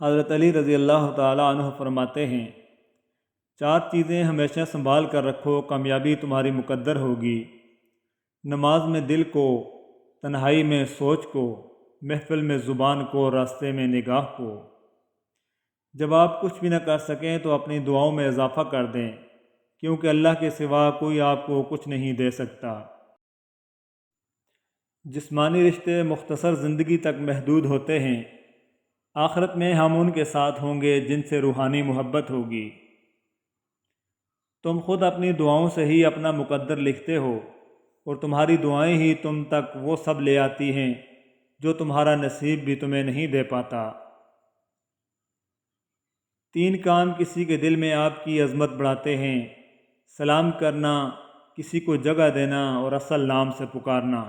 حضرت علی رضی اللہ تعالیٰ عنہ فرماتے ہیں، 4 چیزیں ہمیشہ سنبھال کر رکھو، کامیابی تمہاری مقدر ہوگی۔ نماز میں دل کو، تنہائی میں سوچ کو، محفل میں زبان کو، راستے میں نگاہ کو۔ جب آپ کچھ بھی نہ کر سکیں تو اپنی دعاؤں میں اضافہ کر دیں، کیونکہ اللہ کے سوا کوئی آپ کو کچھ نہیں دے سکتا۔ جسمانی رشتے مختصر زندگی تک محدود ہوتے ہیں، آخرت میں ہم ان کے ساتھ ہوں گے جن سے روحانی محبت ہوگی۔ تم خود اپنی دعاؤں سے ہی اپنا مقدر لکھتے ہو، اور تمہاری دعائیں ہی تم تک وہ سب لے آتی ہیں جو تمہارا نصیب بھی تمہیں نہیں دے پاتا۔ 3 کام کسی کے دل میں آپ کی عظمت بڑھاتے ہیں: سلام کرنا، کسی کو جگہ دینا اور اصل نام سے پکارنا۔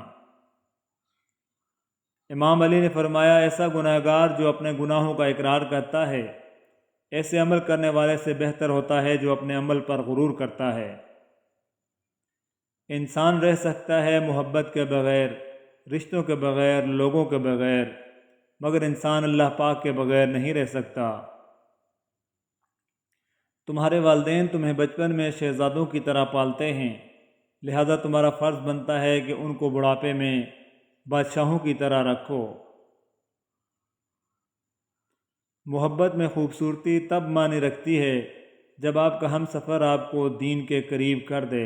امام علی نے فرمایا، ایسا گنہگار جو اپنے گناہوں کا اقرار کرتا ہے، ایسے عمل کرنے والے سے بہتر ہوتا ہے جو اپنے عمل پر غرور کرتا ہے۔ انسان رہ سکتا ہے محبت کے بغیر، رشتوں کے بغیر، لوگوں کے بغیر، مگر انسان اللہ پاک کے بغیر نہیں رہ سکتا۔ تمہارے والدین تمہیں بچپن میں شہزادوں کی طرح پالتے ہیں، لہذا تمہارا فرض بنتا ہے کہ ان کو بڑھاپے میں بادشاہوں کی طرح رکھو۔ محبت میں خوبصورتی تب معنی رکھتی ہے جب آپ کا ہم سفر آپ کو دین کے قریب کر دے۔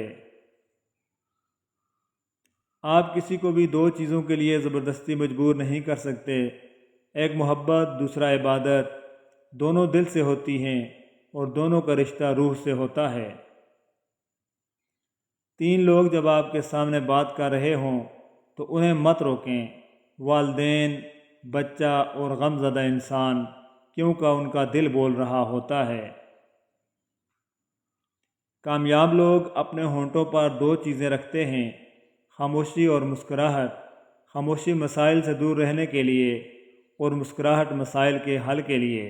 آپ کسی کو بھی 2 چیزوں کے لیے زبردستی مجبور نہیں کر سکتے، ایک محبت، دوسرا عبادت۔ دونوں دل سے ہوتی ہیں اور دونوں کا رشتہ روح سے ہوتا ہے۔ 3 لوگ جب آپ کے سامنے بات کر رہے ہوں تو انہیں مت روکیں: والدین، بچہ اور غم زدہ انسان، کیونکہ ان کا دل بول رہا ہوتا ہے۔ کامیاب لوگ اپنے ہونٹوں پر 2 چیزیں رکھتے ہیں: خاموشی اور مسکراہٹ۔ خاموشی مسائل سے دور رہنے کے لیے اور مسکراہٹ مسائل کے حل کے لیے۔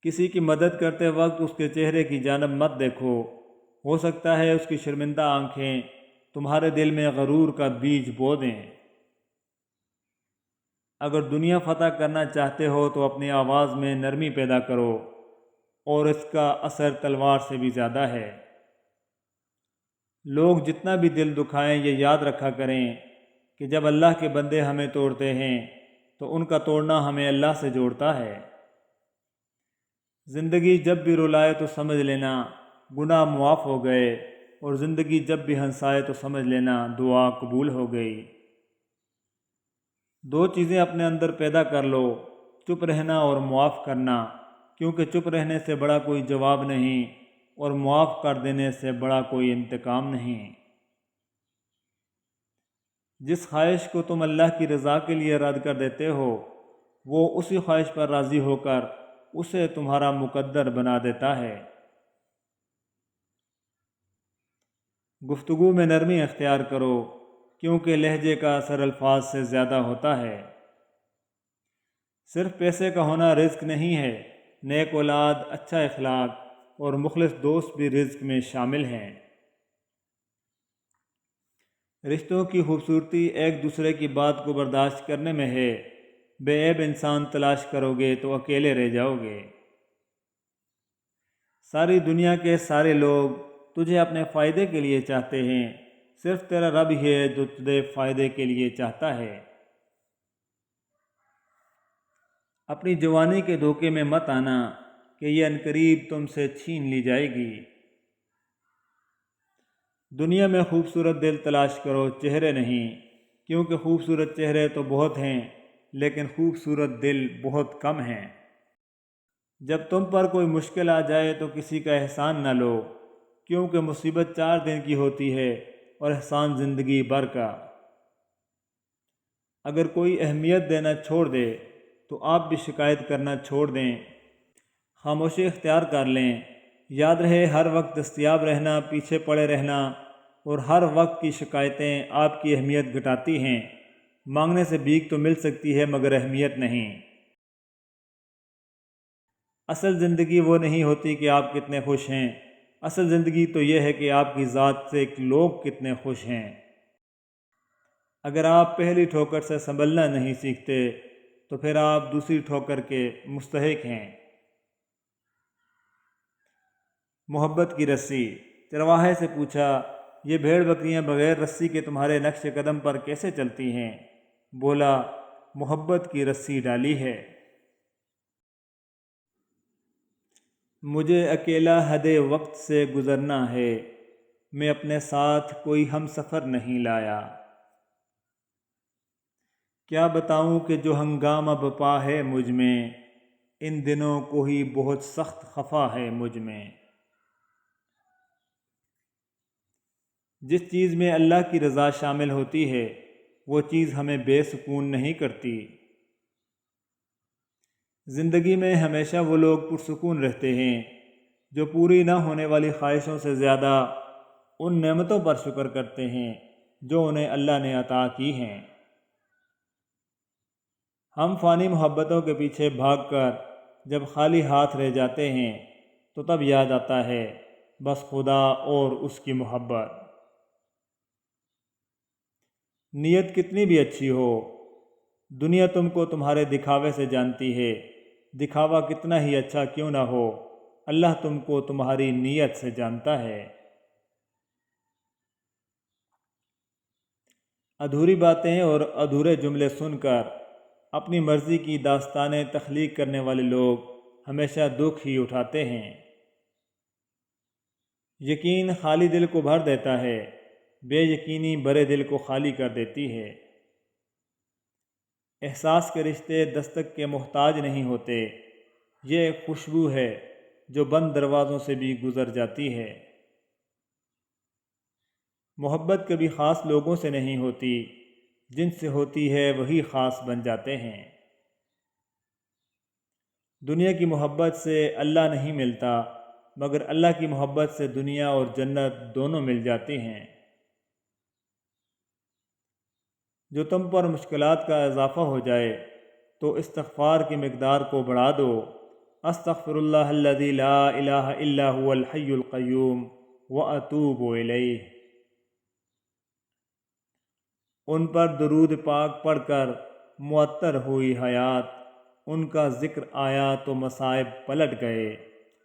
کسی کی مدد کرتے وقت اس کے چہرے کی جانب مت دیکھو، ہو سکتا ہے اس کی شرمندہ آنکھیں تمہارے دل میں غرور کا بیج بو دیں۔ اگر دنیا فتح کرنا چاہتے ہو تو اپنی آواز میں نرمی پیدا کرو، اور اس کا اثر تلوار سے بھی زیادہ ہے۔ لوگ جتنا بھی دل دکھائیں، یہ یاد رکھا کریں کہ جب اللہ کے بندے ہمیں توڑتے ہیں تو ان کا توڑنا ہمیں اللہ سے جوڑتا ہے۔ زندگی جب بھی رلائے تو سمجھ لینا گناہ معاف ہو گئے، اور زندگی جب بھی ہنسائے تو سمجھ لینا دعا قبول ہو گئی۔ 2 چیزیں اپنے اندر پیدا کر لو: چپ رہنا اور معاف کرنا، کیونکہ چپ رہنے سے بڑا کوئی جواب نہیں، اور معاف کر دینے سے بڑا کوئی انتقام نہیں۔ جس خواہش کو تم اللہ کی رضا کے لیے رد کر دیتے ہو، وہ اسی خواہش پر راضی ہو کر اسے تمہارا مقدر بنا دیتا ہے۔ گفتگو میں نرمی اختیار کرو، کیونکہ لہجے کا اثر الفاظ سے زیادہ ہوتا ہے۔ صرف پیسے کا ہونا رزق نہیں ہے، نیک اولاد، اچھا اخلاق اور مخلص دوست بھی رزق میں شامل ہیں۔ رشتوں کی خوبصورتی ایک دوسرے کی بات کو برداشت کرنے میں ہے، بے عیب انسان تلاش کرو گے تو اکیلے رہ جاؤ گے۔ ساری دنیا کے سارے لوگ تجھے اپنے فائدے کے لیے چاہتے ہیں، صرف تیرا رب ہی ہے جو تجھے فائدے کے لیے چاہتا ہے۔ اپنی جوانی کے دھوکے میں مت آنا کہ یہ عنقریب تم سے چھین لی جائے گی۔ دنیا میں خوبصورت دل تلاش کرو، چہرے نہیں، کیونکہ خوبصورت چہرے تو بہت ہیں لیکن خوبصورت دل بہت کم ہیں۔ جب تم پر کوئی مشکل آ جائے تو کسی کا احسان نہ لو، کیونکہ مصیبت 4 دن کی ہوتی ہے اور احسان زندگی بھر کا۔ اگر کوئی اہمیت دینا چھوڑ دے تو آپ بھی شکایت کرنا چھوڑ دیں، خاموشی اختیار کر لیں۔ یاد رہے، ہر وقت دستیاب رہنا، پیچھے پڑے رہنا اور ہر وقت کی شکایتیں آپ کی اہمیت گھٹاتی ہیں۔ مانگنے سے بھیک تو مل سکتی ہے مگر اہمیت نہیں۔ اصل زندگی وہ نہیں ہوتی کہ آپ کتنے خوش ہیں، اصل زندگی تو یہ ہے کہ آپ کی ذات سے لوگ کتنے خوش ہیں۔ اگر آپ پہلی ٹھوکر سے سنبھلنا نہیں سیکھتے تو پھر آپ دوسری ٹھوکر کے مستحق ہیں۔ محبت کی رسی۔ چرواہے سے پوچھا، یہ بھیڑ بکریاں بغیر رسی کے تمہارے نقش قدم پر کیسے چلتی ہیں؟ بولا، محبت کی رسی ڈالی ہے۔ مجھے اکیلا حد وقت سے گزرنا ہے، میں اپنے ساتھ کوئی ہم سفر نہیں لایا۔ کیا بتاؤں کہ جو ہنگامہ بپا ہے مجھ میں، ان دنوں کو ہی بہت سخت خفا ہے مجھ میں۔ جس چیز میں اللہ کی رضا شامل ہوتی ہے وہ چیز ہمیں بے سکون نہیں کرتی۔ زندگی میں ہمیشہ وہ لوگ پرسکون رہتے ہیں جو پوری نہ ہونے والی خواہشوں سے زیادہ ان نعمتوں پر شکر کرتے ہیں جو انہیں اللہ نے عطا کی ہیں۔ ہم فانی محبتوں کے پیچھے بھاگ کر جب خالی ہاتھ رہ جاتے ہیں تو تب یاد آتا ہے بس خدا اور اس کی محبت۔ نیت کتنی بھی اچھی ہو، دنیا تم کو تمہارے دکھاوے سے جانتی ہے۔ دکھاوا کتنا ہی اچھا کیوں نہ ہو، اللہ تم کو تمہاری نیت سے جانتا ہے۔ ادھوری باتیں اور ادھورے جملے سن کر اپنی مرضی کی داستانیں تخلیق کرنے والے لوگ ہمیشہ دکھ ہی اٹھاتے ہیں۔ یقین خالی دل کو بھر دیتا ہے، بے یقینی بڑے دل کو خالی کر دیتی ہے۔ احساس کے رشتے دستک کے محتاج نہیں ہوتے، یہ ایک خوشبو ہے جو بند دروازوں سے بھی گزر جاتی ہے۔ محبت کبھی خاص لوگوں سے نہیں ہوتی، جن سے ہوتی ہے وہی خاص بن جاتے ہیں۔ دنیا کی محبت سے اللہ نہیں ملتا، مگر اللہ کی محبت سے دنیا اور جنت دونوں مل جاتی ہیں۔ جو تم پر مشکلات کا اضافہ ہو جائے تو استغفار کی مقدار کو بڑھا دو۔ استغفر اللہ الذی لا الہ الا هو الحی القیوم واتوب الیہ۔ ان پر درود پاک پڑھ کر معطر ہوئی حیات، ان کا ذکر آیا تو مصائب پلٹ گئے۔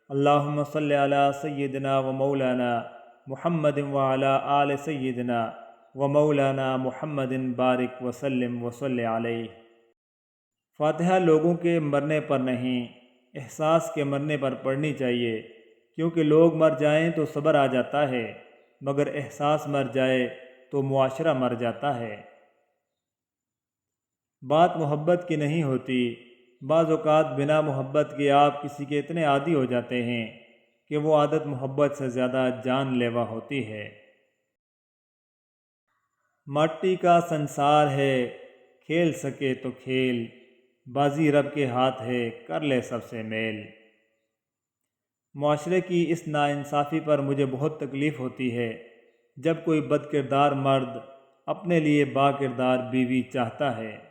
اللہم صلی علی سیدنا و مولانا محمد وعلی آل سیدنا و مولانا محمد بارک وسلم وصلی علیہ۔ فاتحہ لوگوں کے مرنے پر نہیں، احساس کے مرنے پر پڑھنی چاہیے، کیونکہ لوگ مر جائیں تو صبر آ جاتا ہے، مگر احساس مر جائے تو معاشرہ مر جاتا ہے۔ بات محبت کی نہیں ہوتی، بعض اوقات بنا محبت کے آپ کسی کے اتنے عادی ہو جاتے ہیں کہ وہ عادت محبت سے زیادہ جان لیوا ہوتی ہے۔ مٹی کا سنسار ہے، کھیل سکے تو کھیل، بازی رب کے ہاتھ ہے، کر لے سب سے میل۔ معاشرے کی اس ناانصافی پر مجھے بہت تکلیف ہوتی ہے جب کوئی بد کردار مرد اپنے لیے با کردار بیوی چاہتا ہے۔